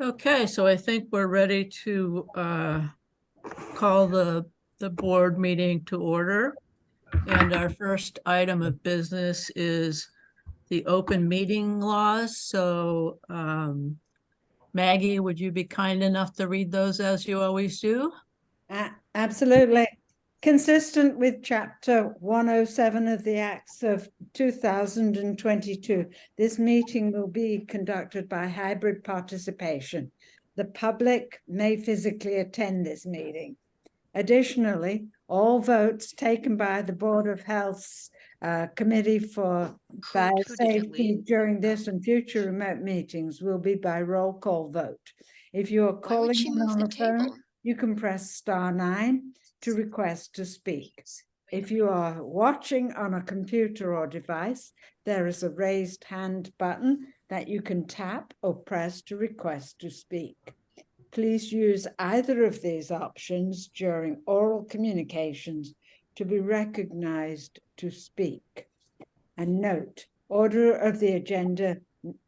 Okay, so I think we're ready to call the board meeting to order. And our first item of business is the open meeting laws. So Maggie, would you be kind enough to read those as you always do? Absolutely. Consistent with Chapter 107 of the Acts of 2022, this meeting will be conducted by hybrid participation. The public may physically attend this meeting. Additionally, all votes taken by the Board of Health's Committee for Biosafety during this and future remote meetings will be by roll call vote. If you are calling on the phone, you can press *9 to request to speak. If you are watching on a computer or device, there is a raised hand button that you can tap or press to request to speak. Please use either of these options during oral communications to be recognized to speak. And note, order of the agenda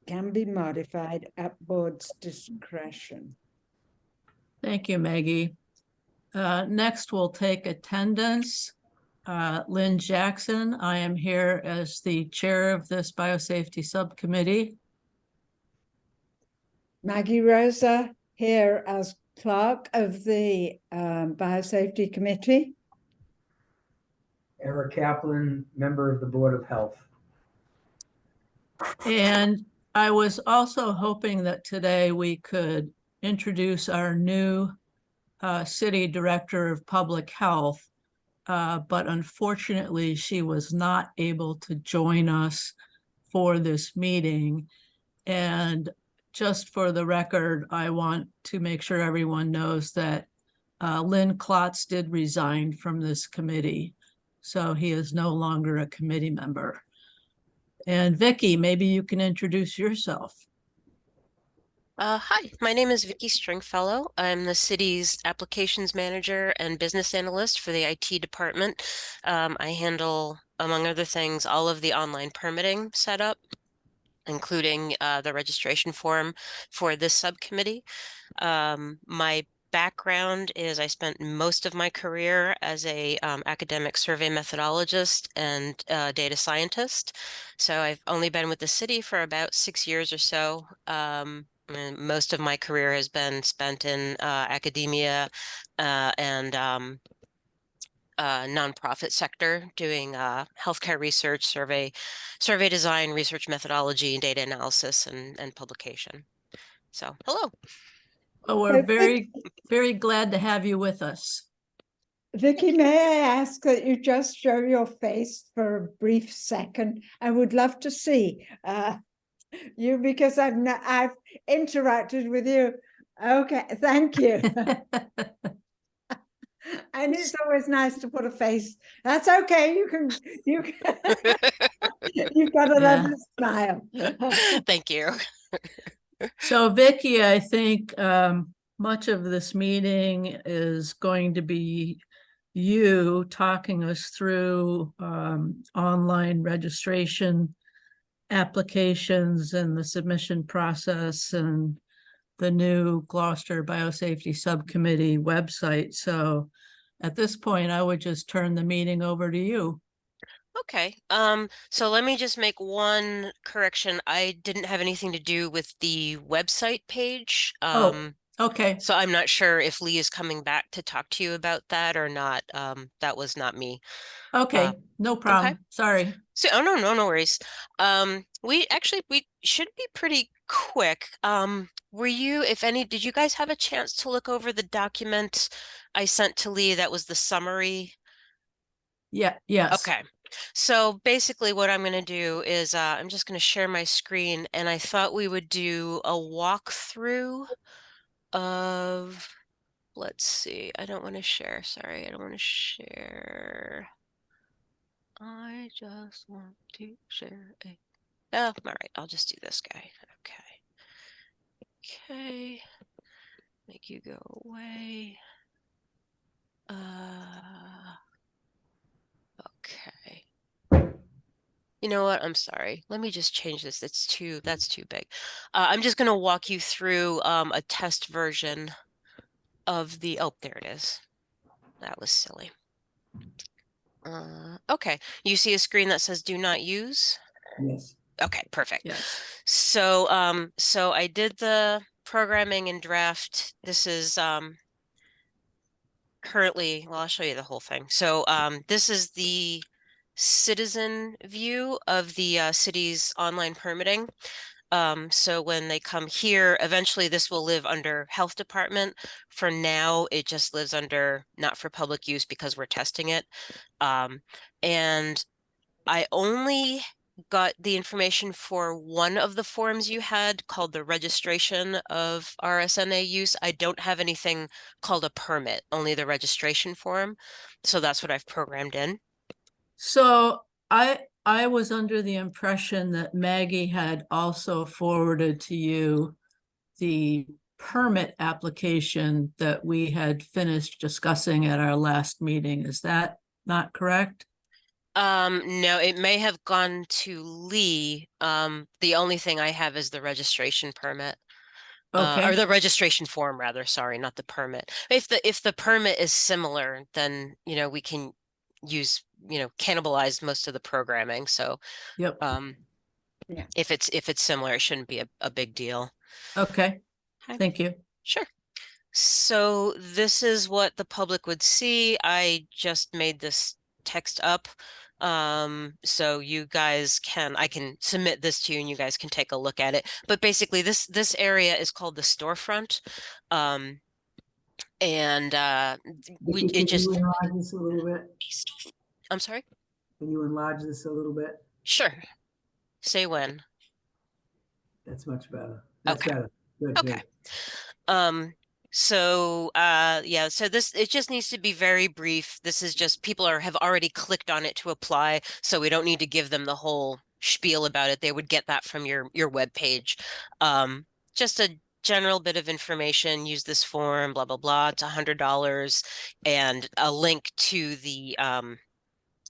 can be modified at board's discretion. Thank you, Maggie. Next, we'll take attendance. Lynn Jackson, I am here as the chair of this biosafety subcommittee. Maggie Rosa, here as clerk of the biosafety committee. Eric Kaplan, member of the Board of Health. And I was also hoping that today we could introduce our new city director of public health, but unfortunately she was not able to join us for this meeting. And just for the record, I want to make sure everyone knows that Lynn Klotz did resign from this committee, so he is no longer a committee member. And Vicki, maybe you can introduce yourself. Hi, my name is Vicki Stringfellow. I'm the city's applications manager and business analyst for the IT department. I handle, among other things, all of the online permitting setup, including the registration form for this subcommittee. My background is I spent most of my career as a academic survey methodologist and data scientist. So I've only been with the city for about 6 years or so. And most of my career has been spent in academia and nonprofit sector doing healthcare research, survey design, research methodology, data analysis, and publication. So, hello. Well, we're very, very glad to have you with us. Vicki, may I ask that you just show your face for a brief second? I would love to see you because I've interacted with you. Okay, thank you. And it's always nice to put a face. That's okay. You've got a lovely smile. Thank you. So Vicki, I think much of this meeting is going to be you talking us through online registration applications and the submission process and the new Gloucester Biosafety Subcommittee website. So at this point, I would just turn the meeting over to you. Okay. So let me just make one correction. I didn't have anything to do with the website page. Okay. So I'm not sure if Lee is coming back to talk to you about that or not. That was not me. Okay, no problem. Okay. Sorry. So, oh no worries. We should be pretty quick. Were you, if any, did you guys have a chance to look over the document I sent to Lee that was the summary? Yeah, yes. Okay. So basically what I'm going to do is I'm just going to share my screen, and I thought we would do a walkthrough of, let's see, I don't want to share. Sorry, I don't want to share. I just want to share a, oh, all right, I'll just do this guy. Okay. Make you go away. Okay. You know what? I'm sorry. Let me just change this. That's too big. I'm just going to walk you through a test version of the, oh, there it is. That was silly. Okay, you see a screen that says do not use? Yes. Okay, perfect. Yes. So so I did the programming in draft. This is currently, well, I'll show you the whole thing. So this is the citizen view of the city's online permitting. So when they come here, eventually this will live under health department. For now, it just lives under not for public use because we're testing it. And I only got the information for one of the forms you had called the registration of RSNA use. I don't have anything called a permit, only the registration form. So that's what I've programmed in. So I was under the impression that Maggie had also forwarded to you the permit application that we had finished discussing at our last meeting. Is that not correct? No, it may have gone to Lee. The only thing I have is the registration permit. Or Okay, the registration form rather, sorry, not the permit. If the permit is similar, then we can use, cannibalize most of the programming. So yep, Yeah. if it's similar, it shouldn't be a big deal. okay, Okay. thank you. Sure. So this is what the public would see. I just made this text up. So you guys I can submit this to you and you guys can take a look at it. But basically this area is called the storefront. And Vicki, it can just, you enlarge this a little bit? I'm sorry? Can you enlarge this a little bit? Sure. Say when. That's much better. That's Okay. better. Good, Okay. good. So yeah, so it just needs to be very brief. This is just people have already clicked on it to apply, so we don't need to give them the whole spiel about it. They would get that from your web page. Just a general bit of information, use this form, blah blah blah. It's $100 and a link to the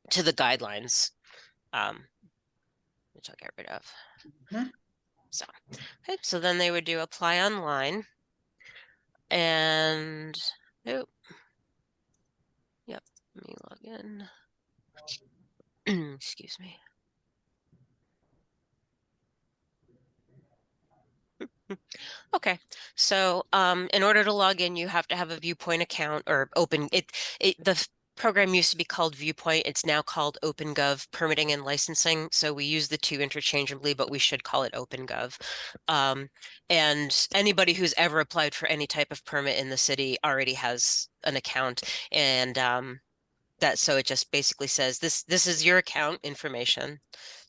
guidelines. Which I'll get rid of. Mhm. So okay, so then they would do apply online. And oh, yep, let me log in. Excuse me. Okay, so in order to log in, you have to have a Viewpoint account or open it. The program used to be called Viewpoint. It's now called OpenGov Permitting and Licensing. So we use the two interchangeably, but we should call it OpenGov. And anybody who's ever applied for any type of permit in the city already has an account. And so it just basically says this is your account information.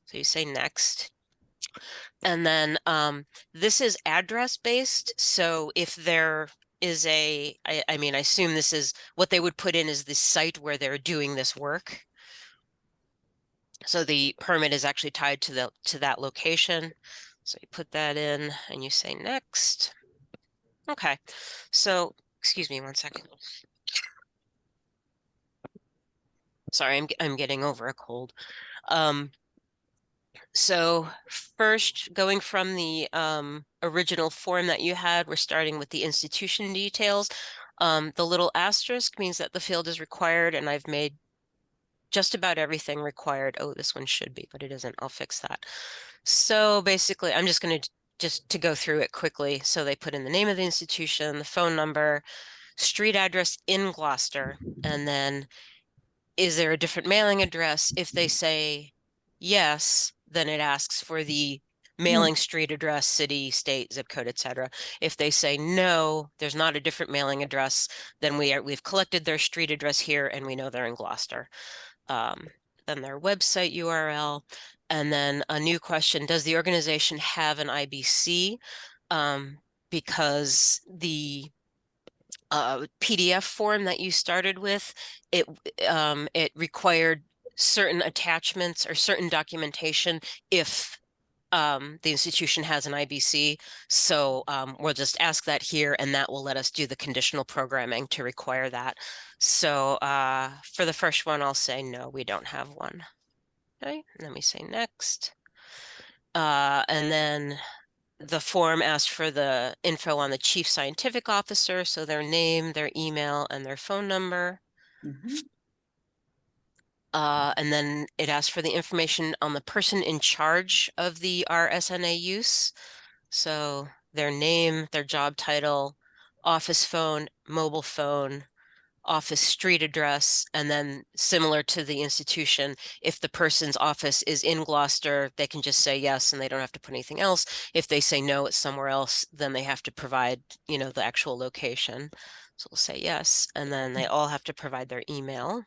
So you say next. And then this is address based. So if there is I mean, I assume this is what they would put in is the site where they're doing this work. So the permit is actually tied to that location. So you put that in and you say next. Okay. So excuse me one second. Sorry, I'm getting over a cold. So first, going from the original form that you had, we're starting with the institution details. The little asterisk means that the field is required, and I've made just about everything required. Oh, this one should be, but it isn't. I'll fix that. So basically, I'm just going to go through it quickly. So they put in the name of the institution, the phone number, street address in Gloucester, and then is there a different mailing address? If they say yes, then it asks for the mailing street address, city, state, zip code, etc. If they say no, there's not a different mailing address, then we've collected their street address here and we know they're in Gloucester. Then their website URL, and then a new question: does the organization have an IBC? Because the PDF form that you started with, it required certain attachments or certain documentation if the institution has an IBC. So we'll just ask that here, and that will let us do the conditional programming to require that. So for the first one, I'll say no, we don't have one. Okay, and then we say next. And then the form asks for the info on the chief scientific officer, so their name, their email, and their phone number. Mhm. And then it asks for the information on the person in charge of the RSNA use. So their name, their job title, office phone, mobile phone, office street address, and then similar to the institution, if the person's office is in Gloucester, they can just say yes and they don't have to put anything else. If they say no, it's somewhere else, then they have to provide, the actual location. So we'll say yes, and then they all have to provide their email.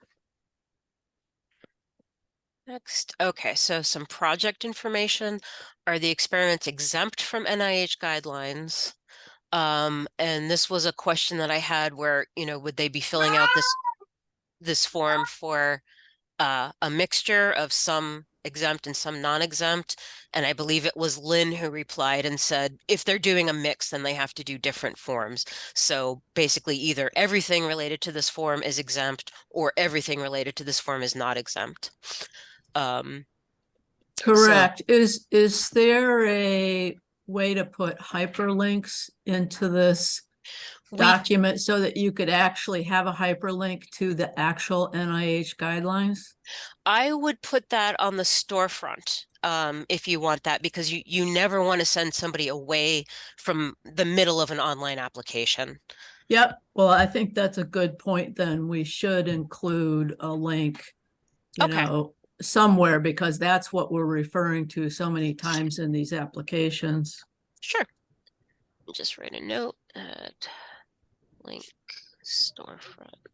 Next, okay, so some project information. Are the experiments exempt from NIH guidelines? And this was a question that I had where, would they be filling out this form for a mixture of some exempt and some non-exempt? And I believe it was Lynn who replied and said, if they're doing a mix, then they have to do different forms. So basically either everything related to this form is exempt or everything related to this form is not exempt. Correct. Is there a way to put hyperlinks into this We document so that you could actually have a hyperlink to the actual NIH guidelines? I would put that on the storefront, if you want that, because you never want to send somebody away from the middle of an online application. Yep. Well, I think that's a good point then. We should include a link, Okay. somewhere, because that's what we're referring to so many times in these applications. Sure. Just write a note at link storefront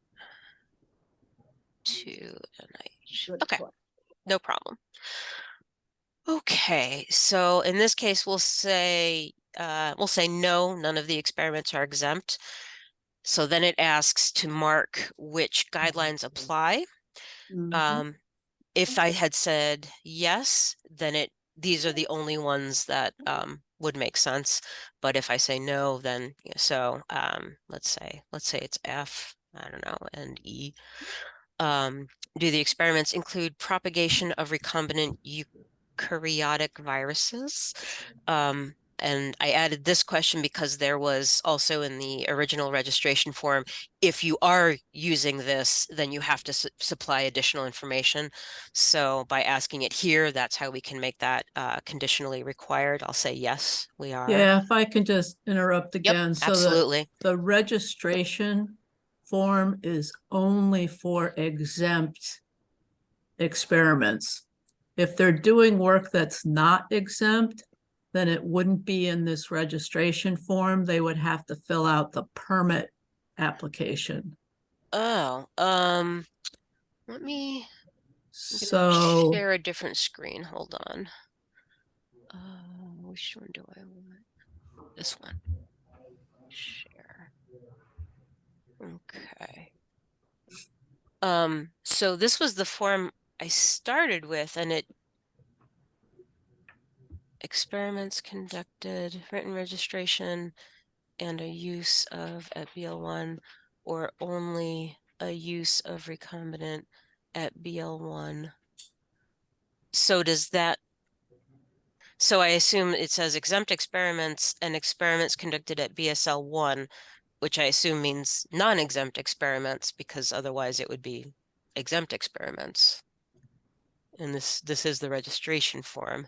to NIH. Good Okay, point. no problem. Okay, so in this case, we'll say no, none of the experiments are exempt. So then it asks to mark which guidelines apply. Mhm. If I had said yes, then these are the only ones that would make sense. But if I say no, then so let's say it's F, I don't know, and E. Do the experiments include propagation of recombinant eukaryotic viruses? And I added this question because there was also in the original registration form, if you are using this, then you have to supply additional information. So by asking it here, that's how we can make that conditionally required. I'll say yes, we are. Yeah, if I can just interrupt Yep, again. So absolutely. the registration form is only for exempt experiments. If they're doing work that's not exempt, then it wouldn't be in this registration form. They would have to fill out the permit application. Oh, let me I'm So, gonna share a different screen. Hold on. Which one do I want? This one. Share. Okay. So this was the form I started with, and experiments conducted, written registration, and a use of at BL1, or only a use of recombinant at BL1. So so I assume it says exempt experiments and experiments conducted at BSL1, which I assume means non-exempt experiments, because otherwise it would be exempt experiments. And this is the registration form.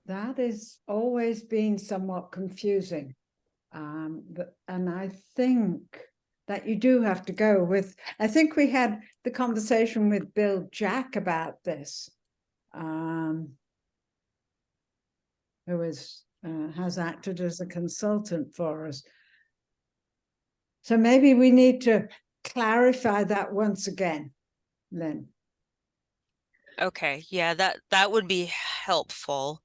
That has always been somewhat confusing. And I think that you do have to go with, I think we had the conversation with Bill Jack about this, who has acted as a consultant for us. So maybe we need to clarify that once again, Lynn. Okay, yeah, that would be helpful.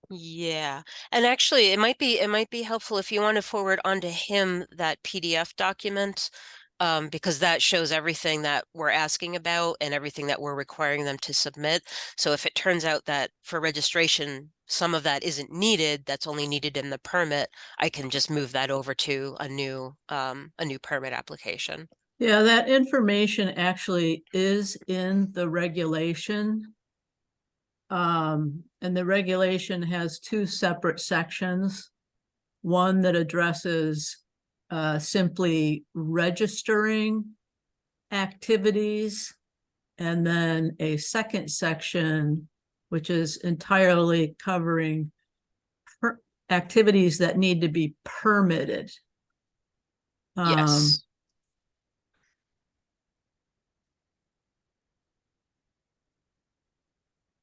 Yeah, and actually it might be helpful if you want to forward onto him that PDF document, because that shows everything that we're asking about and everything that we're requiring them to submit. So if it turns out that for registration, some of that isn't needed, that's only needed in the permit, I can just move that over to a new permit application. Yeah, that information actually is in the regulation. And the regulation has two separate sections. One that addresses simply registering activities, and then a second section which is entirely covering activities that need to be permitted. Yes.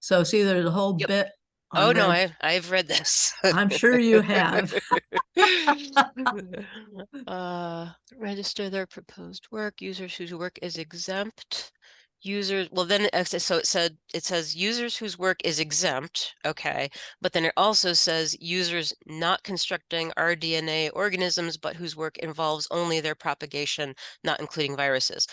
So see, there's a whole Yep. bit Oh on no, I've read this. I'm sure you have. Register their proposed work, users whose work is exempt. Users, well then, so it says users whose work is exempt, okay, but then it also says users not constructing rDNA organisms, but whose work involves only their propagation, not including viruses.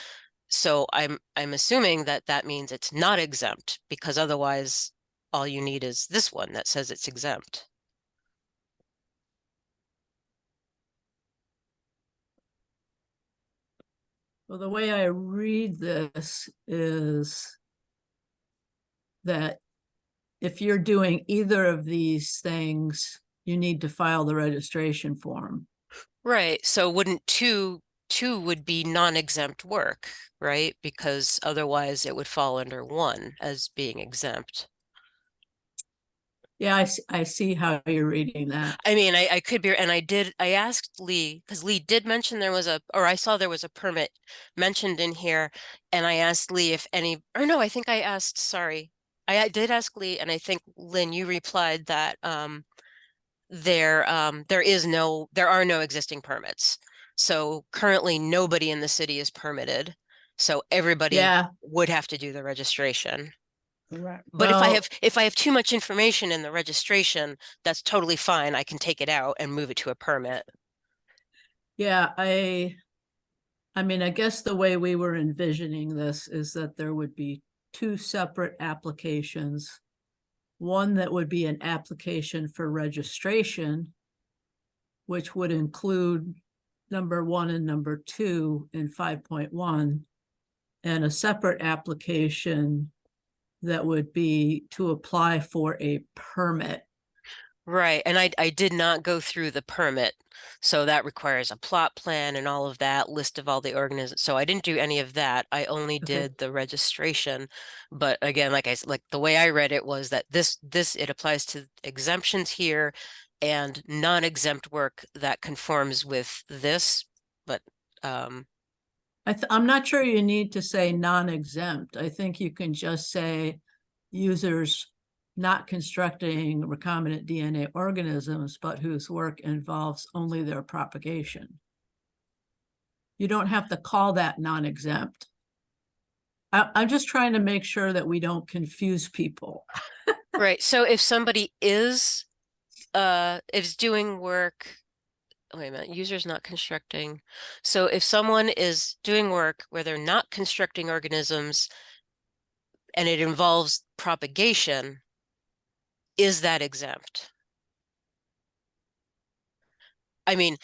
So I'm assuming that that means it's not exempt, because otherwise all you need is this one that says it's exempt. Well, the way I read this is that if you're doing either of these things, you need to file the registration form. Right. So wouldn't two would be non-exempt work, right? Because otherwise it would fall under one as being exempt. Yeah, I see how you're reading that. I mean, I could be, and I asked Lee, because Lee did mention there was or I saw there was a permit mentioned in here, and I asked Lee if any, or no, I think I asked, sorry. I did ask Lee, and I think Lynn, you replied that there are no existing permits. So currently nobody in the city is permitted. So everybody Yeah, would have to do the registration. Right. But well, if I have too much information in the registration, that's totally fine. I can take it out and move it to a permit. yeah, I mean, I guess the way we were envisioning this is that there would be two separate applications. One that would be an application for registration, which would include number 1 and number 2 in 5.1, and a separate application that would be to apply for a permit. Right. And I did not go through the permit. So that requires a plot plan and all of that, list of all the organisms. So I didn't do any of that. I only Okay. did the registration. But again, like I said, like the way I read it was that it applies to exemptions here and non-exempt work that conforms with this. But I'm not sure you need to say non-exempt. I think you can just say users not constructing recombinant DNA organisms, but whose work involves only their propagation. You don't have to call that non-exempt. I'm just trying to make sure that we don't confuse people. right. So if somebody is doing work, wait a minute, users not constructing. So if someone is doing work where they're not constructing organisms and it involves propagation, is that exempt? I mean,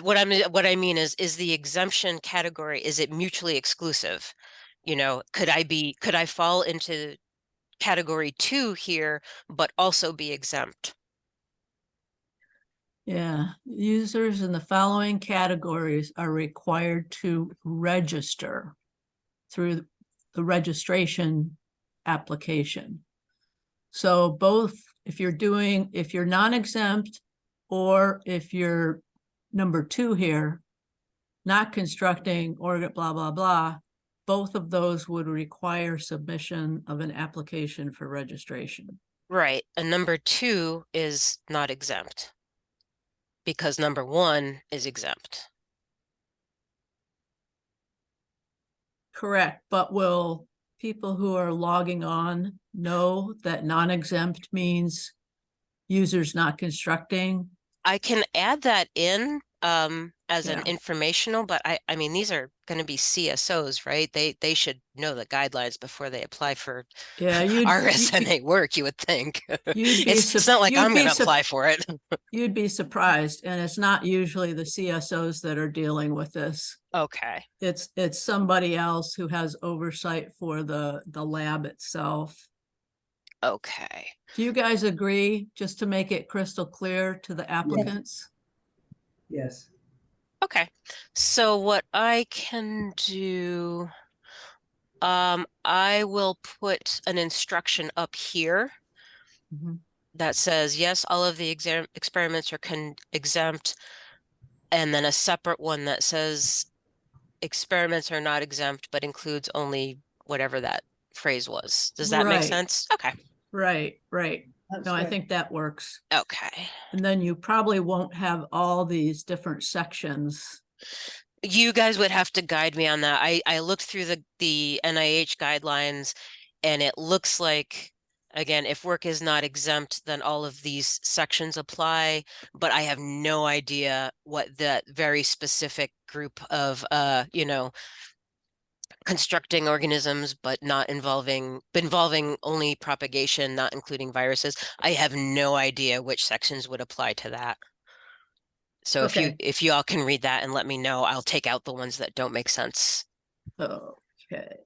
what I mean is the exemption category, is it mutually exclusive? You know, could I fall into category 2 here, but also be exempt? Yeah, users in the following categories are required to register through the registration application. So both, if you're non-exempt, or if you're number 2 here, not constructing or blah, blah, blah, both of those would require submission of an application for registration. Right. And number 2 is not exempt because number 1 is exempt. Correct, but will people who are logging on know that non-exempt means users not constructing? I can add that in. as an Yeah. informational, but I mean, these are going to be CSOs, right? They should know the guidelines before they apply for Yeah, RSNA work, you would think. you'd be It's not like you'd I'm be going to apply for it. you'd be surprised, and it's not usually the CSOs that are dealing with this. Okay. It's somebody else who has oversight for the lab itself. Okay. Do you guys agree, just to make it crystal clear to the applicants? Yes. Okay. So what I can do, I will put an instruction up here Mhm. that says, yes, all of the experiments are exempt. And then a separate one that says experiments are not exempt, but includes only whatever that phrase was. Does that make Right. sense? Okay. Right, right. That's No, I right. think that works. Okay. And then you probably won't have all these different sections. You guys would have to guide me on that. I looked through the NIH guidelines, and it looks like, again, if work is not exempt, then all of these sections apply, but I have no idea what that very specific group of constructing organisms but not involving only propagation, not including viruses. I have no idea which sections would apply to that. So Okay. if you all can read that and let me know, I'll take out the ones that don't make sense. Okay.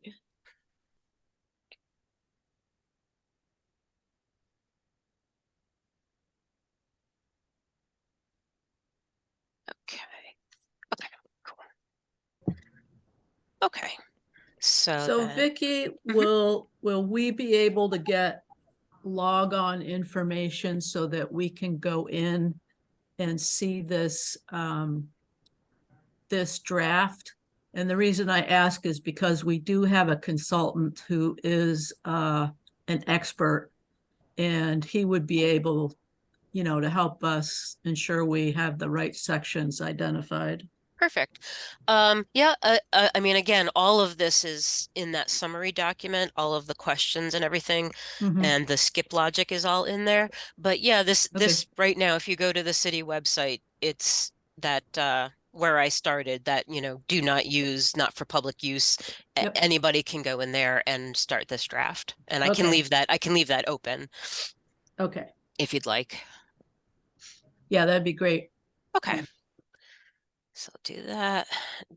Okay. Okay, cool. Okay. So then Vicky, will we be able to get log on information so that we can go in and see this this draft? And the reason I ask is because we do have a consultant who is an expert, and he would be able, to help us ensure we have the right sections identified. Perfect. Yeah, I mean, again, all of this is in that summary document, all of the questions and everything, Mhm. and the skip logic is all in there. But yeah, this Okay. right now, if you go to the city website, it's that where I started that, do not use, not for public use. Yep. Anybody can go in there and start this draft. And I can Okay. leave that open Okay. if you'd like. Yeah, that'd be great. Okay. So I'll do that.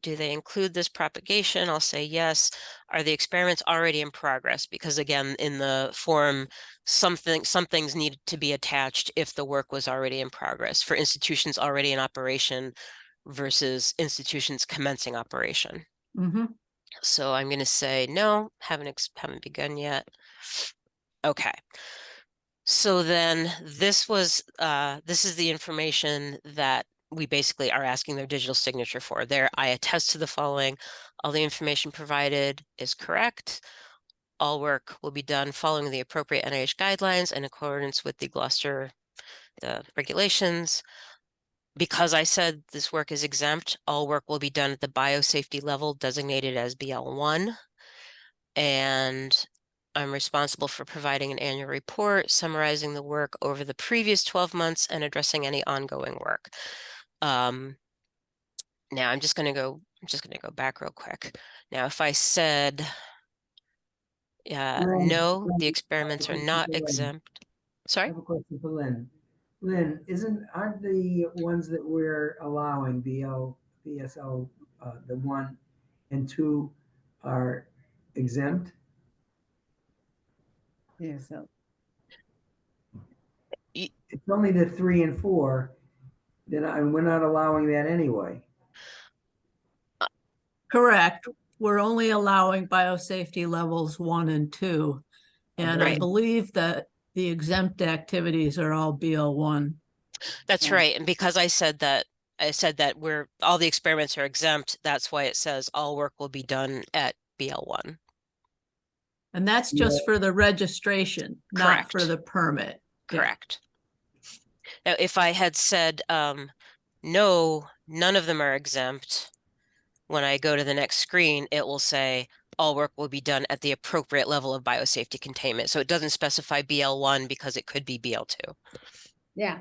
Do they include this propagation? I'll say yes. Are the experiments already in progress? Because again, in the form, some things need to be attached if the work was already in progress for institutions already in operation versus institutions commencing operation. Mm-hmm. So I'm going to say no, haven't begun yet. Okay. So then this is the information that we basically are asking their digital signature for. There, I attest to the following. All the information provided is correct. All work will be done following the appropriate NIH guidelines in accordance with the regulations. Because I said this work is exempt, all work will be done at the biosafety level designated as BL1. And I'm responsible for providing an annual report, summarizing the work over the previous 12 months and addressing any ongoing work. Now I'm just going to go back real quick. Now, if I said, no, the experiments are not exempt. I Sorry? have a question for Lynn. Lynn, aren't the ones that we're allowing, BSO, the 1 and 2 are exempt? Yes. So It's only the 3 and 4, and we're not allowing that anyway. Correct. We're only allowing biosafety levels 1 and 2. And I Right. believe that the exempt activities are all BL1. That's Yeah. right. And because I said that all the experiments are exempt, that's why it says all work will be done at BL1. And that's just for the registration, not for Correct. the permit. Yeah. Correct. Now, if I had said, no, none of them are exempt, when I go to the next screen, it will say all work will be done at the appropriate level of biosafety containment. So it doesn't specify BL1 because it could be BL2. yeah.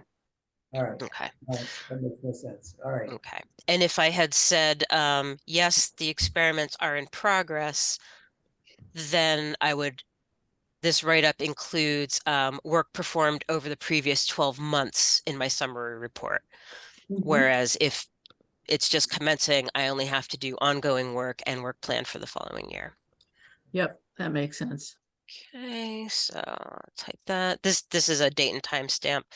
All right. Okay. All right. That makes no sense. All right. Okay. And if I had said, yes, the experiments are in progress, then this write-up includes work performed over the previous 12 months in my summary report. Mhm. Whereas if it's just commencing, I only have to do ongoing work and work plan for the following year. Yep, that makes sense. Okay, so type that. This is a date and time stamp.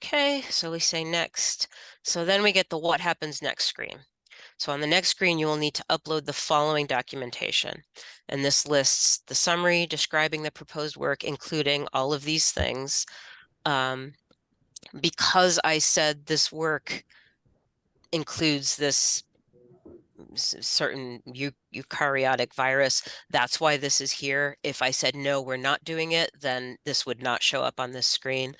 Okay, so we say next. So then we get the what happens next screen. So on the next screen, you will need to upload the following documentation. And this lists the summary describing the proposed work, including all of these things. Because I said this work includes this certain eukaryotic virus, that's why this is here. If I said, no, we're not doing it, then this would not show up on this screen.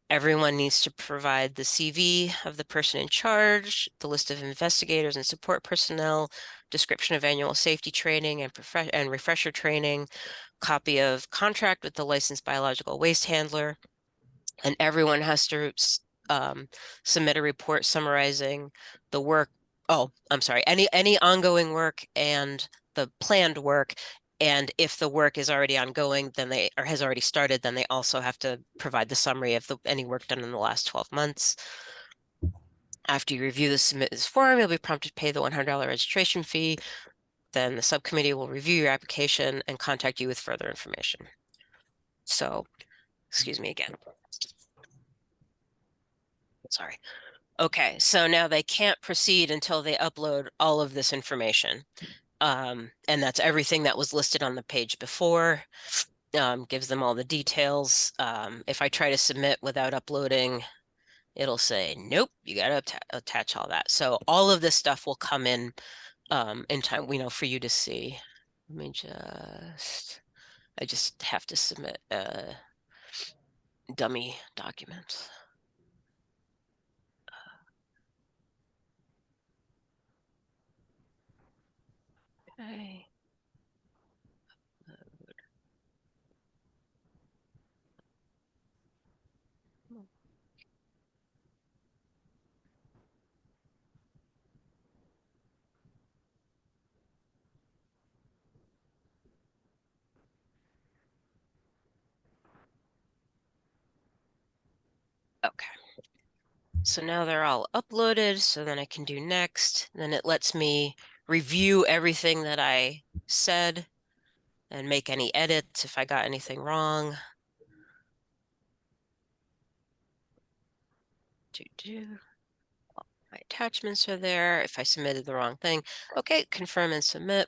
Everyone needs to provide the CV of the person in charge, the list of investigators and support personnel, description of annual safety training and refresher training, copy of contract with the licensed biological waste handler, and everyone has to submit a report summarizing the work. Oh, I'm sorry, any ongoing work and the planned work. And if the work is already ongoing, then or has already started, then they also have to provide the summary of any work done in the last 12 months. After you review the submit this form, you'll be prompted to pay the $100 registration fee. Then the subcommittee will review your application and contact you with further information. So, excuse me again. Sorry. Okay, so now they can't proceed until they upload all of this information. And that's everything that was listed on the page before. Gives them all the details. If I try to submit without uploading, it'll say, nope, you got to attach all that. So all of this stuff will come in time, for you to see. I just have to submit a dummy document. Okay. Okay. So now they're all uploaded, so then I can do next. Then it lets me review everything that I said and make any edits if I got anything wrong. My attachments are there. If I submitted the wrong thing, okay, confirm and submit.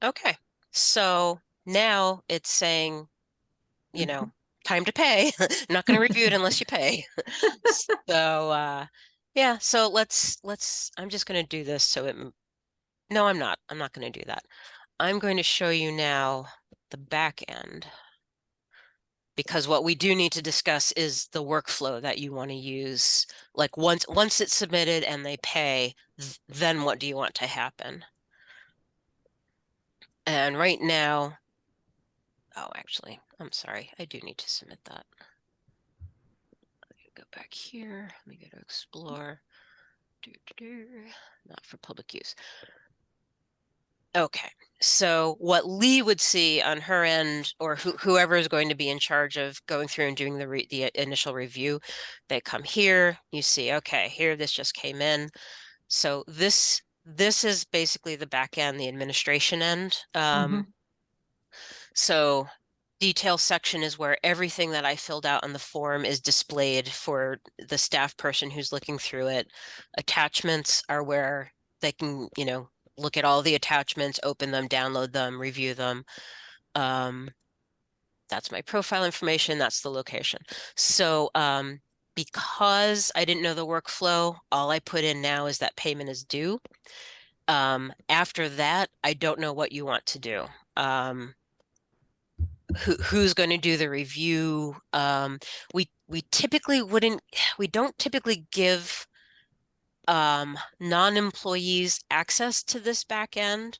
Okay, so now it's saying, time to pay. I'm not going to review it unless you pay. So yeah, so I'm just going to do this so no, I'm not going to do that. I'm going to show you now the back end, because what we do need to discuss is the workflow that you want to use. Like once it's submitted and they pay, then what do you want to happen? And right now, oh, actually, I'm sorry, I do need to submit that. Go back here. Let me go to explore. Not for public use. Okay, so what Lee would see on her end, or whoever is going to be in charge of going through and doing the initial review, they come here. You see, okay, here this just came in. So this is basically the back end, the administration end. So detail section is where everything that I filled out on the form is displayed for the staff person who's looking through it. Attachments are where they can, look at all the attachments, open them, download them, review them. That's my profile information. That's the location. So because I didn't know the workflow, all I put in now is that payment is due. After that, I don't know what you want to do. Who's going to do the review? We don't typically give non-employees access to this back end.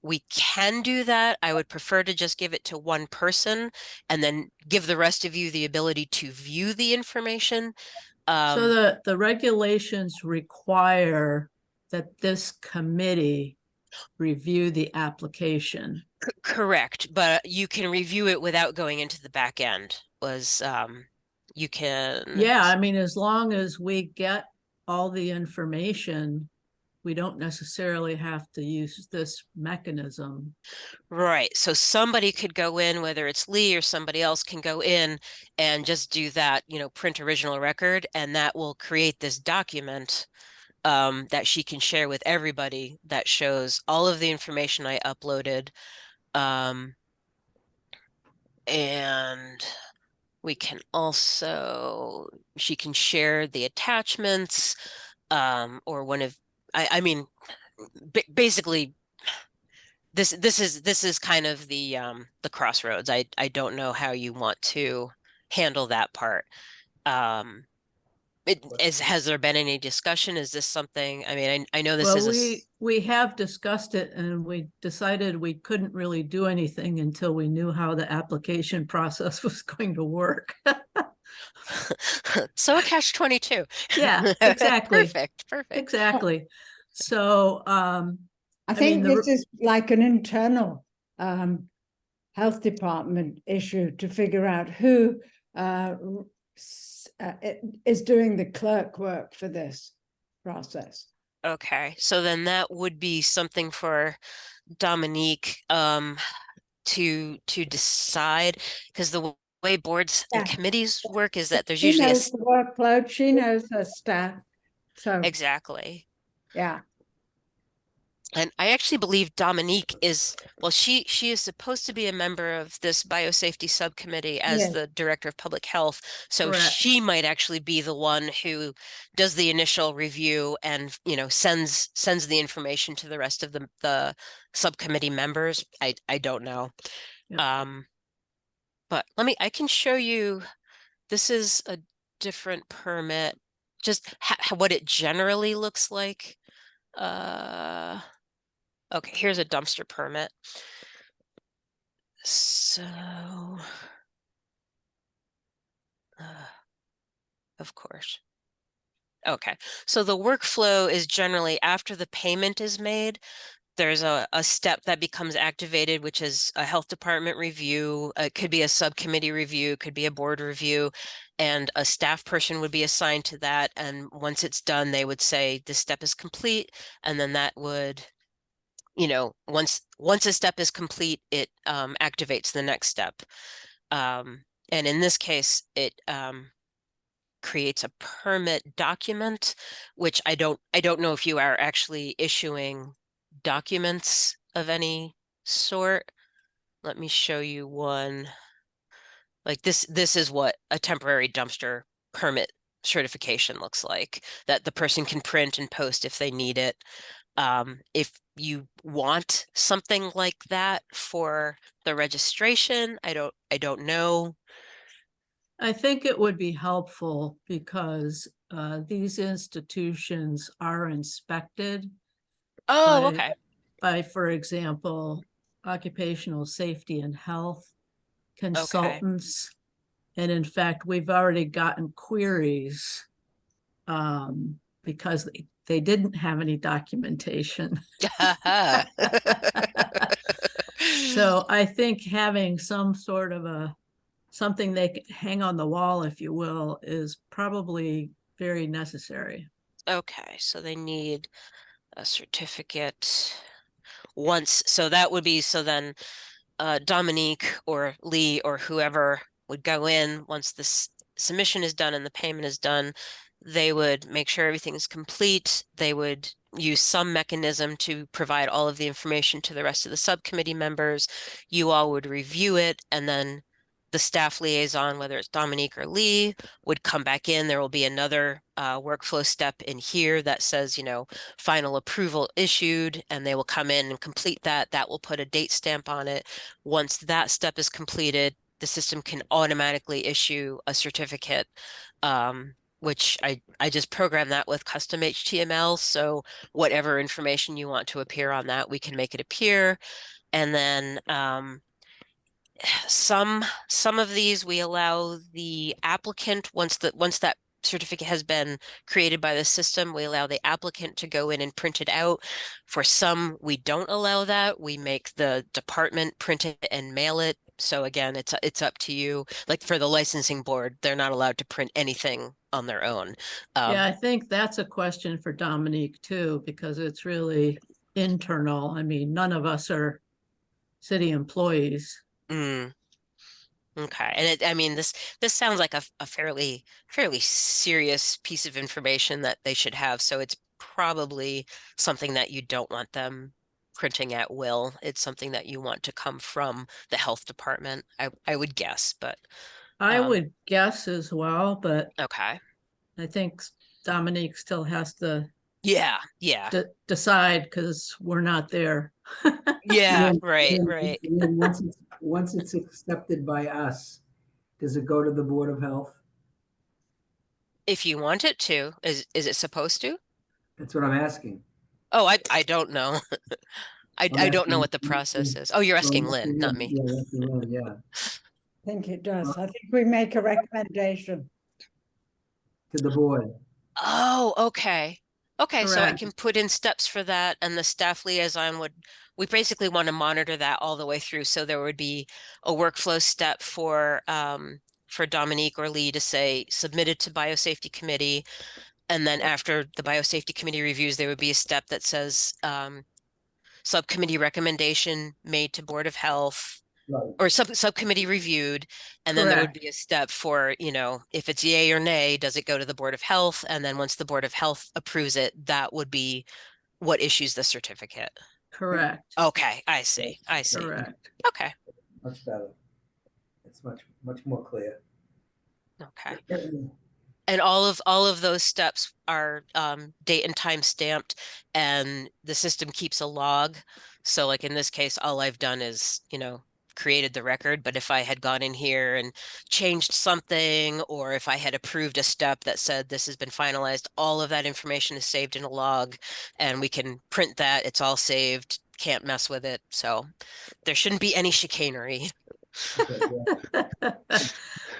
we can do that. I would prefer to just give it to one person and then give the rest of you the ability to view the information. So the regulations require that this committee review the application. Correct, but you can review it without going into the back end. You can. Yeah, I mean, as long as we get all the information, we don't necessarily have to use this mechanism. Right. So somebody could go in, whether it's Lee or somebody else can go in and just do that, print original record, and that will create this document that she can share with everybody that shows all of the information I uploaded. And we can also, she can share the attachments, or one of, I mean, basically this is kind of the crossroads. I don't know how you want to handle that part. Has there been any discussion? Is this something, I mean, I know this Well, is we have discussed it and we decided we couldn't really do anything until we knew how the application process was going to work. so a catch-22. Yeah, exactly. Perfect. Exactly. So, I think mean, this is like an internal health department issue to figure out who is doing the clerk work for this process. Okay, so then that would be something for Dominique to decide, because the way boards and Yeah. committees work is that there's She usually knows the workload, she knows her staff. So exactly. yeah. And I actually believe Dominique is, well, she is supposed to be a member of this biosafety subcommittee as Yes. the director of public health. So Correct. she might actually be the one who does the initial review and, sends the information to the rest of the subcommittee members. I don't know. Yep. But I can show you, this is a different permit, just what it generally looks like. Okay, here's a dumpster permit. So, of course. Okay, so the workflow is generally after the payment is made, there's a step that becomes activated, which is a health department review. It could be a subcommittee review, could be a board review, and a staff person would be assigned to that. And once it's done, they would say this step is complete, and then that would, once a step is complete, it activates the next step. And in this case, it creates a permit document, which I don't know if you are actually issuing documents of any sort. Let me show you one. Like this is what a temporary dumpster permit certification looks like, that the person can print and post if they need it. If you want something like that for the registration, I don't know. I think it would be helpful because these institutions are inspected Oh, by, okay. by, for example, occupational safety and health consultants. And in fact, we've already gotten queries because they didn't have any documentation. So I think having some sort of something they can hang on the wall, if you will, is probably very necessary. Okay, so they need a certificate once. So that would be, so then Dominique or Lee or whoever would go in once this submission is done and the payment is done. They would make sure everything is complete. They would use some mechanism to provide all of the information to the rest of the subcommittee members. You all would review it, and then the staff liaison, whether it's Dominique or Lee, would come back in. There will be another workflow step in here that says, final approval issued, and they will come in and complete that. That will put a date stamp on it. Once that step is completed, the system can automatically issue a certificate which I just program that with custom HTML. So whatever information you want to appear on that, we can make it appear. And then some of these we allow the applicant, once that certificate has been created by the system, we allow the applicant to go in and print it out. For some, we don't allow that. We make the department print it and mail it. So again, it's up to you. Like for the licensing board, they're not allowed to print anything on their own. Yeah, I think that's a question for Dominique too, because it's really internal. I mean, none of us are city employees. Mm, okay. And I mean, this sounds like a fairly serious piece of information that they should have. So it's probably something that you don't want them printing at will. It's something that you want to come from the health department, I would guess, but I would guess as well, but okay. I think Dominique still has to Yeah. decide because we're not there. Yeah, And then- right. and then once it's accepted by us, does it go to the Board of Health? If you want it to, is it supposed to? That's what I'm asking. Oh, I don't know. I don't know what the process is. Oh, you're asking Lynn, not me. Yeah, asking Lynn, yeah. I think it does. I think we make a recommendation. To the board. Oh, okay. Okay, so I Correct. can put in steps for that, and the staff liaison we basically want to monitor that all the way through. So there would be a workflow step for Dominique or Lee to say submitted to biosafety committee. And then after the biosafety committee reviews, there would be a step that says subcommittee recommendation made to Board of Health. Right. Or subcommittee reviewed, and then there would be a step for, if it's yay or nay, does it go to the Board of Health? And then once the Board of Health approves it, that would be what issues the certificate. Correct. Okay, I see. Correct. Okay, Much better. It's much more clear. okay. And all of those steps are date and time stamped, and the system keeps a log. So like in this case, all I've done is, created the record, but if I had gone in here and changed something, or if I had approved a step that said this has been finalized, all of that information is saved in a log, and we can print that. It's all saved, can't mess with it. So there shouldn't be any chicanery. Okay,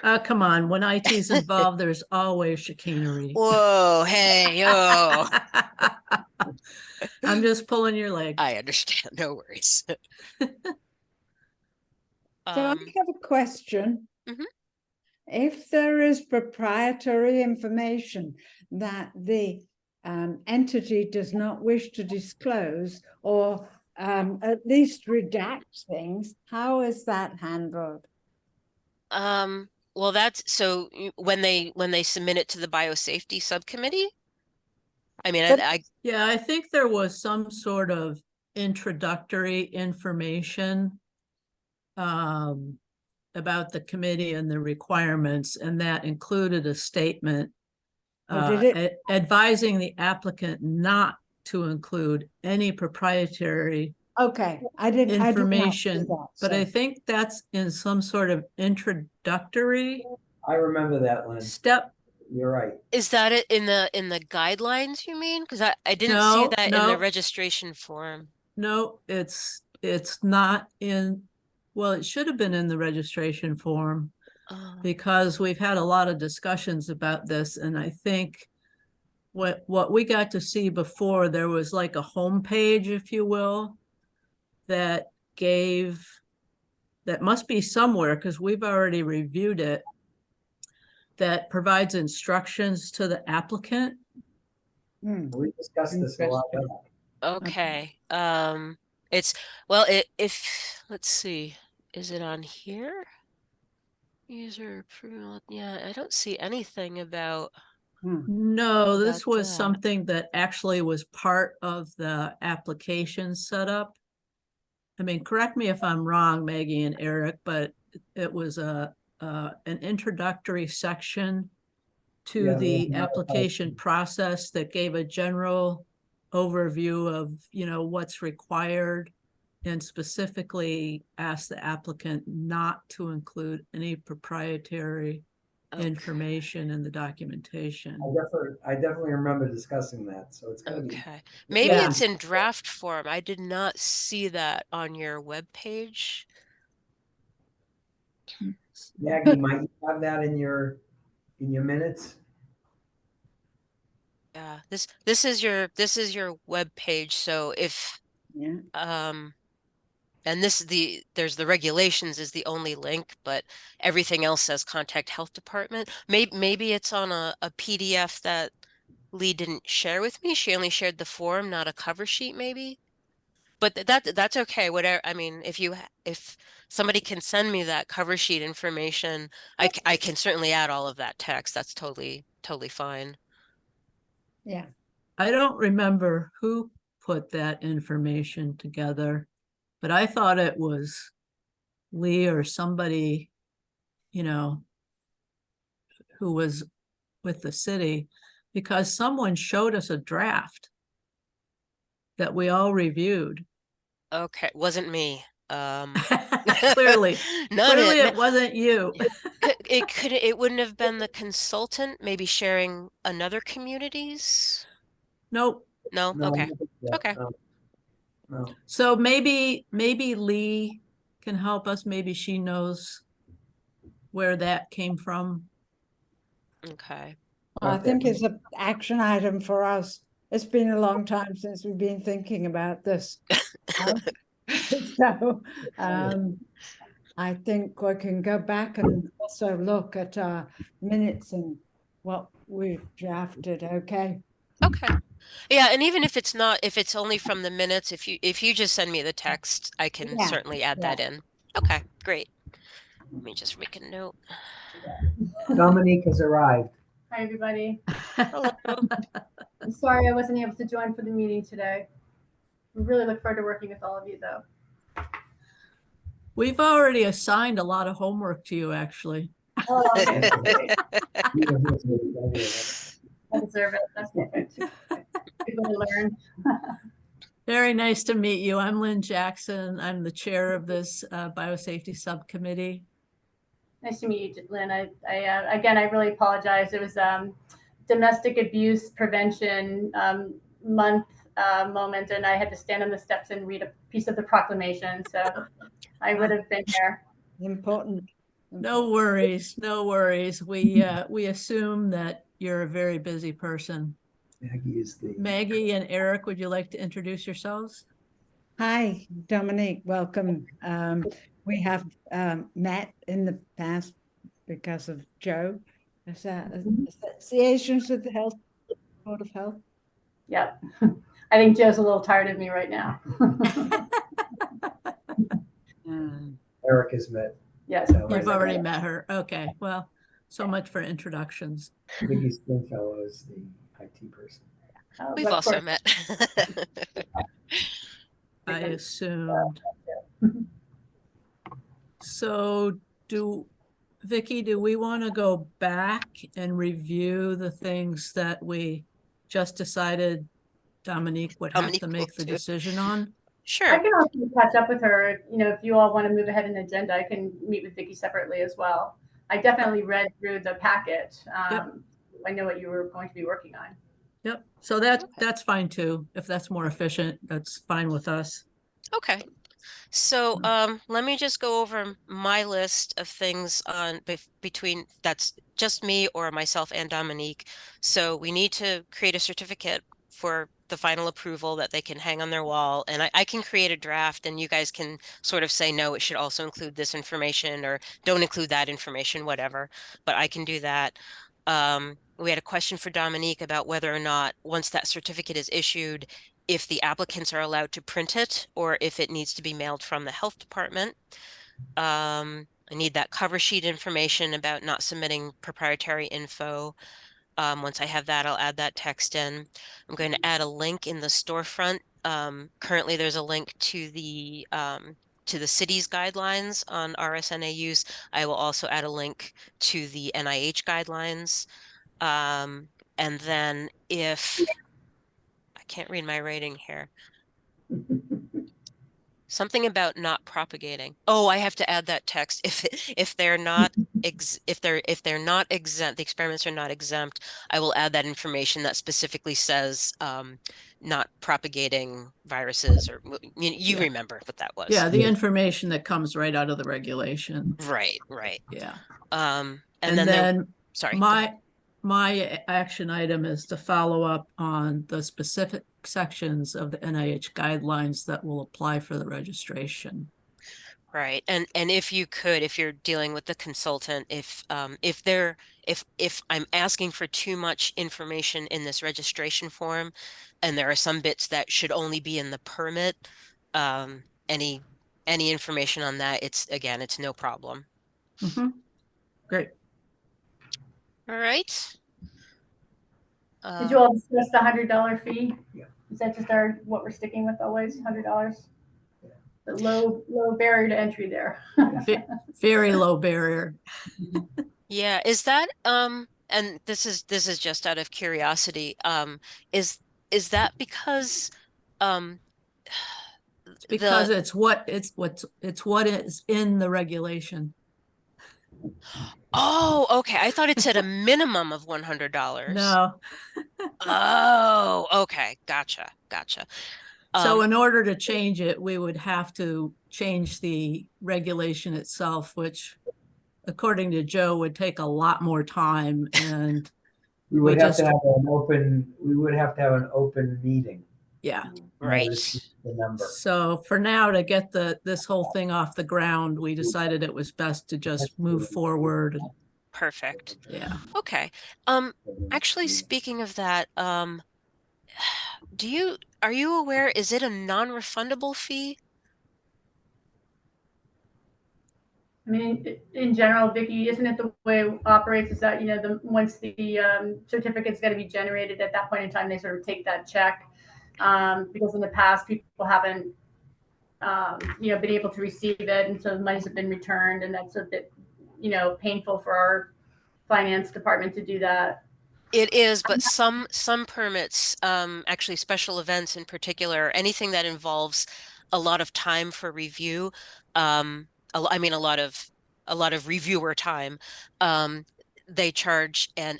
yeah. Come on, when IT's involved, there's always chicanery. Whoa, hey, oh. I'm just pulling your leg. I understand, no worries. So I have a question. Mhm. If there is proprietary information that the entity does not wish to disclose, or at least redact things, how is that handled? Well, that's so when they submit it to the biosafety subcommittee. I mean, But- Yeah, I think there was some sort of introductory information about the committee and the requirements, and that included a statement Or did advising the applicant not to include any proprietary Okay, I didn't see information, that, but so- I think that's in some sort of introductory I remember that, Lynn. step. You're right. is that it in the guidelines, you mean? Because I didn't see No, that in no. the registration form. No, it's not in, well, it should have been in the registration form, because we've had a lot of discussions about this, and I think what we got to see before, there was like a homepage, if you will, that must be somewhere, because we've already reviewed it, that provides instructions to the applicant. We discussed this a lot. Okay. If let's see, is it on here? User approval. Yeah, I don't see anything about. No, this About was that. something that actually was part of the application setup. I mean, correct me if I'm wrong, Maggie and Eric, but it was an introductory section to Yeah, the yeah. application process that gave a general overview of, what's required, and specifically asked the applicant not to include any proprietary Okay. information in the documentation. I definitely remember discussing that, so it's gonna be. Okay. Maybe Yeah. it's in draft form. I did not see that on your webpage. Maggie, might you have that in your minutes? Yeah, this is your webpage. So if Yeah. and there's the regulations is the only link, but everything else says contact health department. Maybe it's on a PDF that Lee didn't share with me. She only shared the form, not a cover sheet, maybe. But that's okay. Whatever. I mean, if somebody can send me that cover sheet information, I can certainly add all of that text. That's totally fine. Yeah. I don't remember who put that information together, but I thought it was Lee or somebody, you know, who was with the city, because someone showed us a draft that we all reviewed. Okay, wasn't me. Clearly, Not it. it wasn't you. It wouldn't have been the consultant, maybe sharing another communities? Nope. No? No, I Okay. don't think so. Okay. No. So maybe Lee can help us. Maybe she knows where that came from. Okay. I think it's an action item for us. It's been a long time since we've been thinking about this. So, I think we can go back and also look at our minutes and what we've drafted, okay? Okay. Yeah, and even if it's only from the minutes, if you just send me the text, I can Yeah, certainly add yeah. that in. Okay, great. Let me just make a note. Dominique has arrived. Hi, everybody. Hello. I'm sorry I wasn't able to join for the meeting today. We really look forward to working with all of you, though. We've already assigned a lot of homework to you, actually. Oh, okay. You know, I deserve it. That's perfect. Good way to learn. Very nice to meet you. I'm Lynn Jackson. I'm the chair of this biosafety subcommittee. Nice to meet you, Lynn. Again, I really apologize. It was domestic abuse prevention month moment, and I had to stand on the steps and read a piece of the proclamation. So I would have been there. Important. No worries, no worries. We assume that you're a very busy person. Maggie is the. Maggie and Eric, would you like to introduce yourselves? Hi, Dominique, welcome. We have met in the past because of Joe. Associations with the Health Board of Health. Yep. I think Joe's a little tired of me right now. Eric has met. Yes. You've already met her. Okay, well, so much for introductions. Vicky Stringfellow is the IT person. We've also met. I assumed. So Vicky, do we want to go back and review the things that we just decided Dominique would have Dominique to make will the do. decision on? I Sure. can also catch up with her. You know, if you all want to move ahead in the agenda, I can meet with Vicky separately as well. I definitely read through the packet. I know what you were going to be working on. Yep, so that's fine too. If that's more efficient, that's fine with us. Okay. So let me just go over my list of things on between that's just me or myself and Dominique. So we need to create a certificate for the final approval that they can hang on their wall. And I can create a draft and you guys can sort of say, no, it should also include this information or don't include that information, whatever. But I can do that. We had a question for Dominique about whether or not once that certificate is issued, if the applicants are allowed to print it or if it needs to be mailed from the health department. I need that cover sheet information about not submitting proprietary info. Once I have that, I'll add that text in. I'm going to add a link in the storefront. Currently, there's a link to the city's guidelines on RSNA use. I will also add a link to the NIH guidelines. And then if I can't read my writing here. Something about not propagating. Oh, I have to add that text. If they're not if they're not exempt, the experiments are not exempt, I will add that information that specifically says not propagating viruses, or you Yeah. remember what that was. Yeah, the information that comes right out of the regulation. Right, right. Yeah. And And then then sorry, go ahead. my action item is to follow up on the specific sections of the NIH guidelines that will apply for the registration. Right. And if you could, if you're dealing with the consultant, if they're if I'm asking for too much information in this registration form, and there are some bits that should only be in the permit, any information on that, it's no problem. Mhm. Great. All right. Did you all discuss the $100 fee? Yeah. Is that just what we're sticking with always, $100? The low barrier to entry there. Very low barrier. Yeah, is that and this is just out of curiosity, is that because um Because the it's what is in the regulation. Oh, okay. I thought it said a minimum of $100. No. Oh, okay. Gotcha. Gotcha. So in order to change it, we would have to change the regulation itself, which according to Joe would take a lot more time, and We would We have just- to have an open meeting. yeah. Right. The number. So for now, to get this whole thing off the ground, we decided it was best to just move forward. Perfect. Yeah. Okay. Actually, speaking of that, are you aware, is it a non-refundable fee? I mean, in general, Vicky, isn't it the way it operates is that, once the certificate's got to be generated at that point in time, they sort of take that check. Because in the past, people haven't, been able to receive it. And so the monies have been returned, and that's a bit, painful for our finance department to do that. It is, but some permits, actually special events in particular, anything that involves a lot of time for review, I mean a lot of reviewer time, they charge a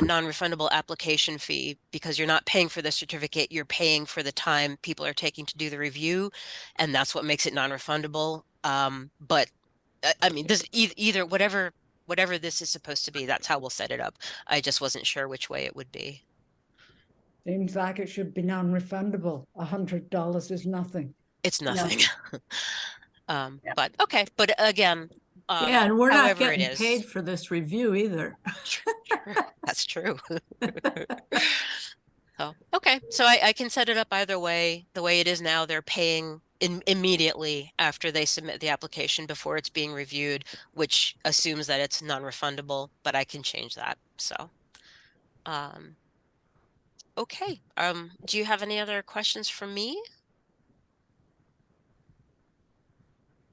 non-refundable application fee, because you're not paying for the certificate, you're paying for the time people are taking to do the review, and that's what makes it non-refundable. But I mean, this either whatever this is supposed to be, that's how we'll set it up. I just wasn't sure which way it would be. Seems like it should be non-refundable. $100 is nothing. It's nothing. Yeah. But okay. But again, Yeah, and we're not however it getting is. paid for this review either. That's true. So, okay. So I can set it up either way. The way it is now, they're paying immediately after they submit the application before it's being reviewed, which assumes that it's non-refundable, but I can change that. So, okay. Do you have any other questions for me?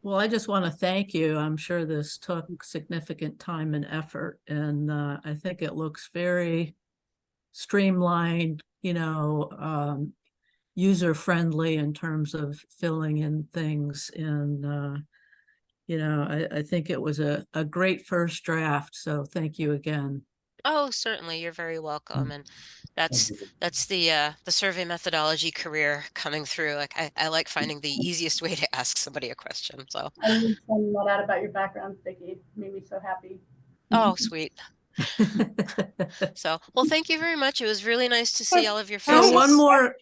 Well, I just want to thank you. I'm sure this took significant time and effort, and I think it looks very streamlined, user-friendly in terms of filling in things. And, I think it was a great first draft. So thank you again. Oh, certainly. You're very welcome. And that's the survey methodology career coming through. Like I like finding the easiest way to ask somebody a question. So, I didn't send a lot out about your background, Vicky. It made me so happy. oh, sweet. So, well, thank you very much. It was really nice to see all of your So faces. one more,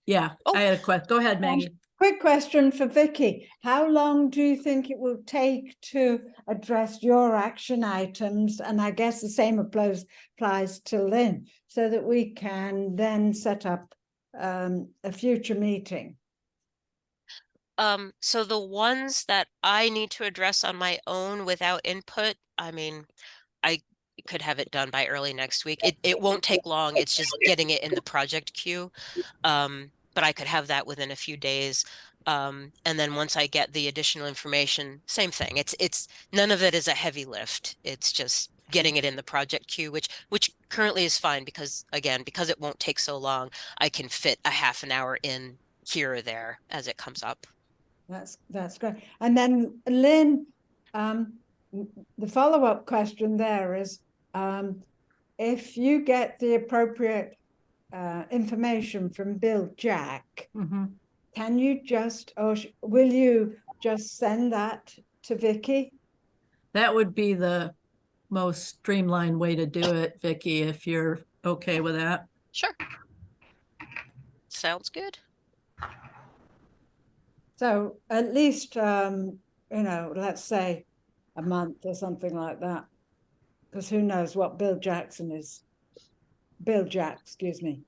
yeah, Oh. I had a question. Go ahead, Maggie. Quick question for Vicky. How long do you think it will take to address your action items? And I guess the same applies to Lynn, so that we can then set up a future meeting. So the ones that I need to address on my own without input, I mean, I could have it done by early next week. It won't take long. It's just getting it in the project queue. But I could have that within a few days. And then once I get the additional information, same thing. It's none of it is a heavy lift. It's just getting it in the project queue, which currently is fine, because it won't take so long, I can fit a half an hour in here or there as it comes up. That's great. And then Lynn, the follow-up question there is, if you get the appropriate information from Bill Jack, Mhm. can you just, or will you just send that to Vicky? That would be the most streamlined way to do it, Vicky, if you're okay with that. Sure. Sounds good. So at least, let's say a month or something like that. Because who knows what Bill Jack, excuse me.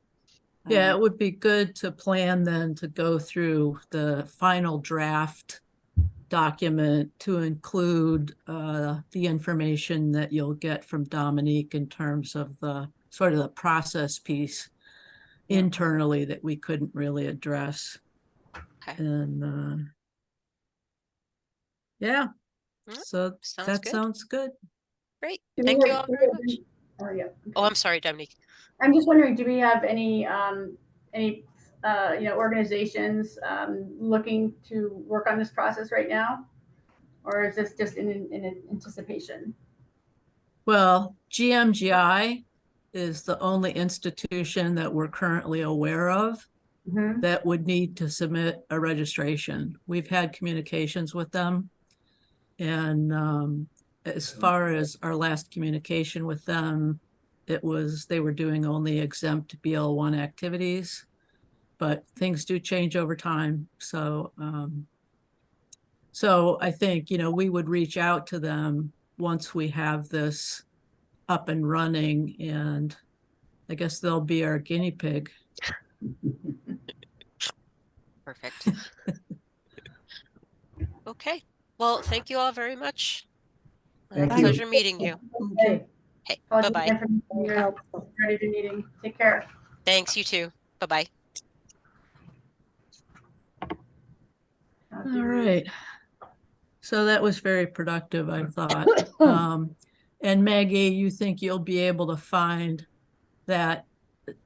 Yeah, it would be good to plan then to go through the final draft document to include the information that you'll get from Dominique in terms of the sort of the process piece Yeah. internally that we couldn't really address. Okay. And yeah, Mm, so sounds that good. sounds good. Great. Do we Thank you have- all very much. Oh, yeah. Oh, I'm sorry, Dominique. I'm just wondering, do we have any organizations looking to work on this process right now? Or is this just in anticipation? Well, GMGI is the only institution that we're currently aware of Mhm. that would need to submit a registration. We've had communications with them. And as far as our last communication with them, they were doing only exempt BL1 activities, but things do change over time. So I think, we would reach out to them once we have this up and running, and I guess they'll be our guinea pig. Perfect. Okay. Well, thank you all very much. Thank you. Pleasure meeting you. Okay. Okay, Apologies bye-bye. again for your ready to meeting. Take care. Thanks, you too. Bye-bye. All right. So that was very productive, I thought. And Maggie, you think you'll be able to find that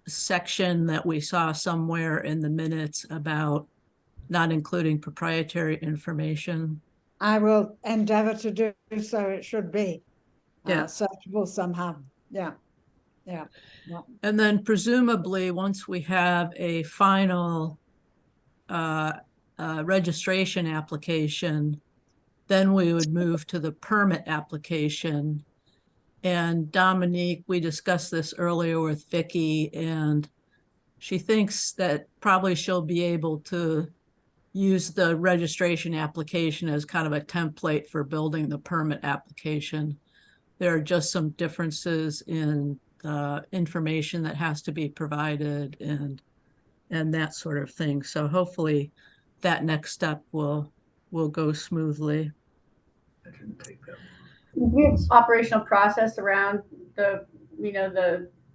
section that we saw somewhere in the minutes about not including proprietary information? I will endeavor to do so. It should be Yeah. searchable somehow. Yeah. And then presumably, once we have a final registration application, then we would move to the permit application. And Dominique, we discussed this earlier with Vicky, and she thinks that probably she'll be able to use the registration application as kind of a template for building the permit application. There are just some differences in the information that has to be provided and that sort of thing. So hopefully that next step will go smoothly. That shouldn't take that We have operational process around the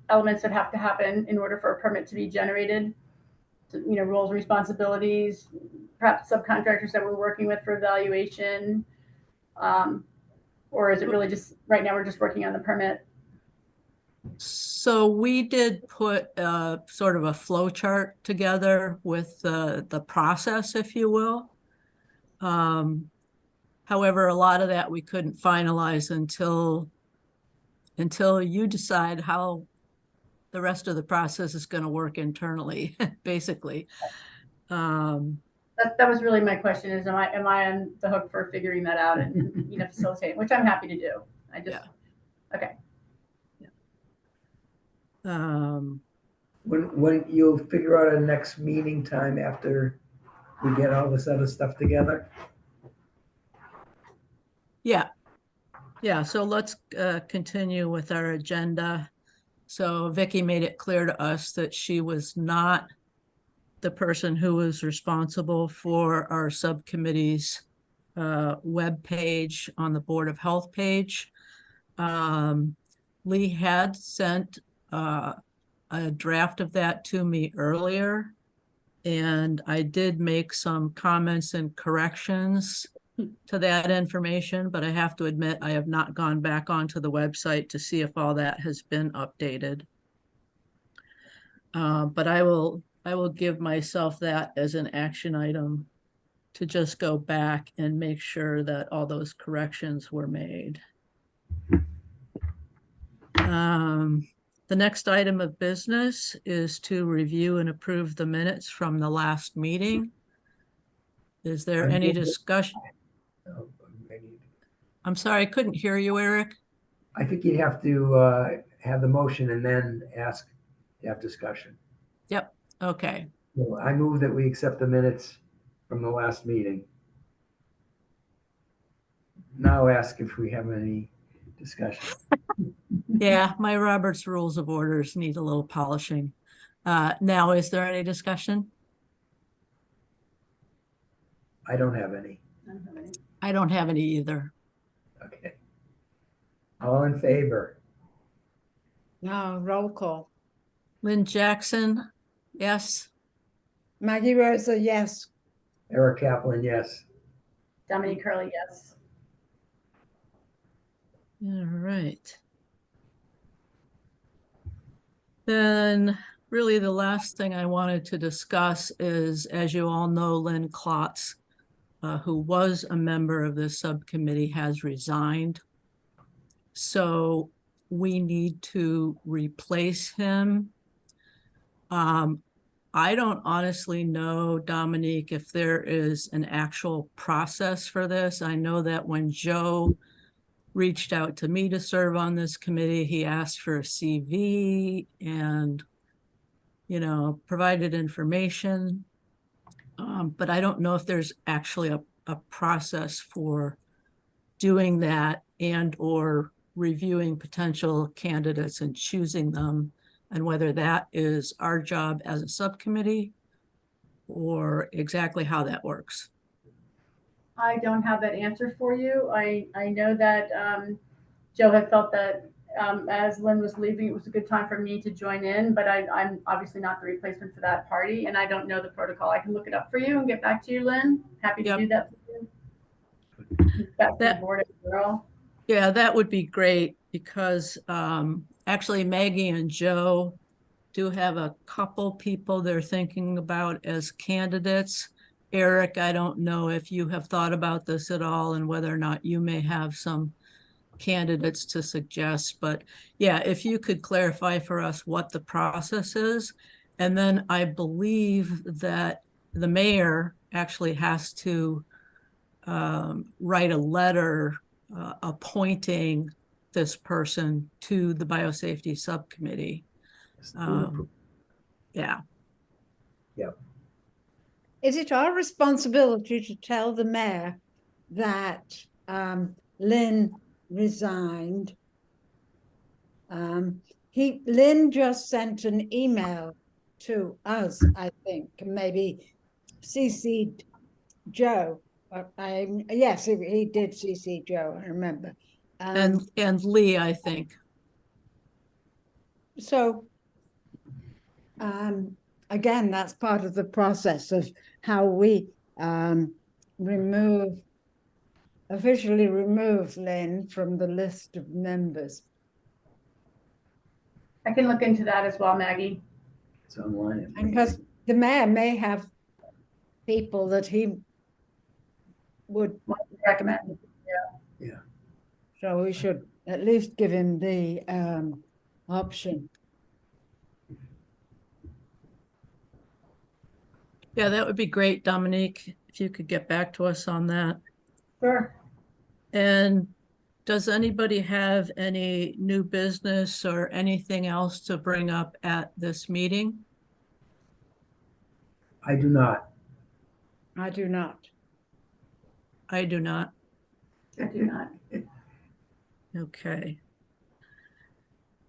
elements that have to happen in order for a permit to be generated. Roles and responsibilities, perhaps subcontractors that we're working with for evaluation. Or is it really just right now we're just working on the permit? So we did put sort of a flow chart together with the process, if you will. However, a lot of that we couldn't finalize until you decide how the rest of the process is going to work internally, basically. That was really my question: is am I on the hook for figuring that out and facilitating, which I'm happy to do. Okay. When you'll figure out a next meeting time after we get all this other stuff together? Yeah. So let's continue with our agenda. So Vicky made it clear to us that she was not the person who was responsible for our subcommittee's web page on the Board of Health page. Lee had sent a draft of that to me earlier, and I did make some comments and corrections to that information, but I have to admit I have not gone back onto the website to see if all that has been updated. But I will give myself that as an action item to just go back and make sure that all those corrections were made. The next item of business is to review and approve the minutes from the last meeting. Is there any discussion? Oh, maybe- I'm sorry, I couldn't hear you, Eric. I think you'd have to have the motion and then ask to have discussion. Yep, okay. So I move that we accept the minutes from the last meeting. Now ask if we have any discussion. Yeah, my Robert's Rules of Orders need a little polishing. Now, is there any discussion? I don't have any. I don't have any either. Okay. All in favor? No, roll call. Lynn Jackson, yes? Maggie Rosa, yes. Eric Kaplan, yes. Dominique Curley, yes. All right. Then really the last thing I wanted to discuss is, as you all know, Lynn Klotz, who was a member of this subcommittee, has resigned. So we need to replace him. I don't honestly know, Dominique, if there is an actual process for this. I know that when Joe reached out to me to serve on this committee, he asked for a CV and, you know, provided information. But I don't know if there's actually a process for doing that and or reviewing potential candidates and choosing them, and whether that is our job as a subcommittee or exactly how that works. I don't have that answer for you. I know that Joe had felt that as Lynn was leaving, it was a good time for me to join in, but I'm obviously not the replacement for that party, and I don't know the protocol. I can look it up for you and get back to you, Lynn. Happy to Yep. do that for you. Back to the board as well. Yeah, that would be great because actually Maggie and Joe do have a couple people they're thinking about as candidates. Eric, I don't know if you have thought about this at all and whether or not you may have some candidates to suggest, but yeah, if you could clarify for us what the process is. And then I believe that the mayor actually has to write a letter appointing this person to the biosafety subcommittee. Yeah. Is it our responsibility to tell the mayor that Lynn resigned? Lynn just sent an email to us, I think, maybe CC'd Joe. Yes, he did CC Joe, I remember. And Lee, I think. So again, that's part of the process of how we officially remove Lynn from the list of members. I can look into that as well, Maggie. It's online. And because the mayor may have people that he would Recommend. so we should at least give him the option. Yeah, that would be great, Dominique, if you could get back to us on that. Sure. And does anybody have any new business or anything else to bring up at this meeting? I do not. I do not. I do not. I do not. Okay.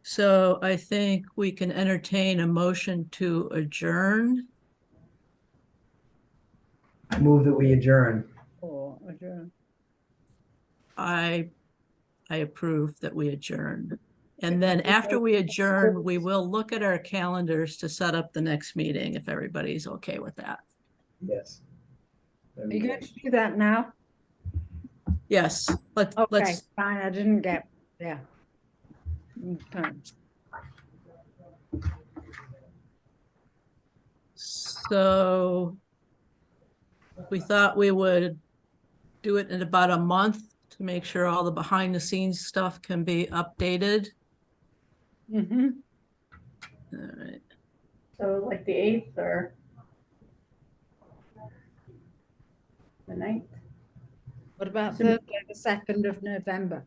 So I think we can entertain a motion to adjourn. I move that we adjourn. Or adjourn. I approve that we adjourn. And then after we adjourn, we will look at our calendars to set up the next meeting, if everybody's okay with that. Yes. Are you going to do that now? Yes, Okay, let's, fine. I didn't get, yeah. Okay. so we thought we would do it in about a month to make sure all the behind the scenes stuff can be updated. Mhm. All right. So like the 8th or the 9th, What about So- Thursday, the 2nd of November?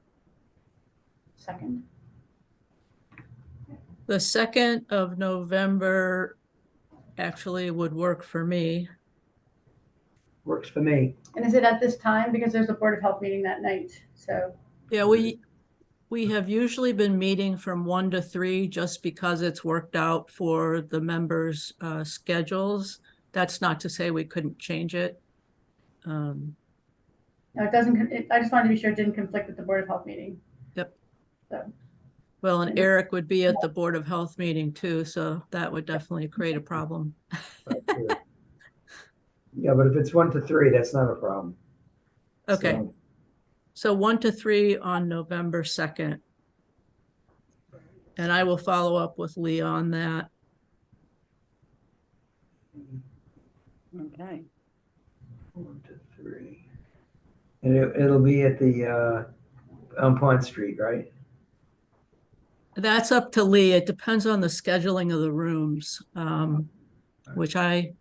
2nd? The 2nd of November actually would work for me. Works for me. And is it at this time? Because there's a Board of Health meeting that night, so. Yeah, we have usually been meeting from 1 to 3 just because it's worked out for the members' schedules. That's not to say we couldn't change it. No, it doesn't, I just wanted to be sure it didn't conflict with the Board of Health meeting. Yep. So, Well, and Eric would be at the Board of Health meeting too, so that would definitely create a problem. Yeah, but if it's 1 to 3, that's not a problem. Okay, So, so 1 to 3 on November 2nd. And I will follow up with Leah on that. Okay. 1 to 3. And it'll be at the on Pond Street, right? That's up to Lee. It depends on the scheduling of the rooms, which I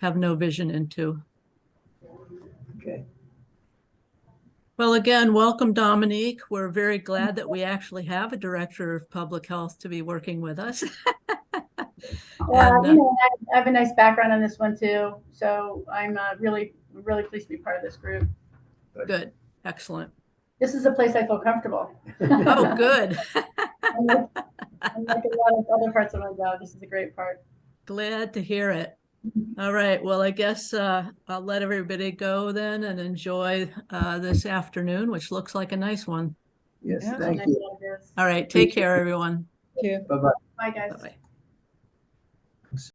have no vision into. Okay. Well, again, welcome, Dominique. We're very glad that we actually have a director of public health to be working with us. yeah, And, you know, I have a nice background on this one too, so I'm really pleased to be part of this group. Good, excellent. This is a place I feel comfortable. Oh, good. Unlike a lot of other parts of my job, this is a great part. Glad to hear it. All right, well, I guess I'll let everybody go then and enjoy this afternoon, which looks like a nice one. Yes, Yeah. thank you. All right, take care, everyone. Thank you. Bye-bye. Bye, guys. Bye-bye.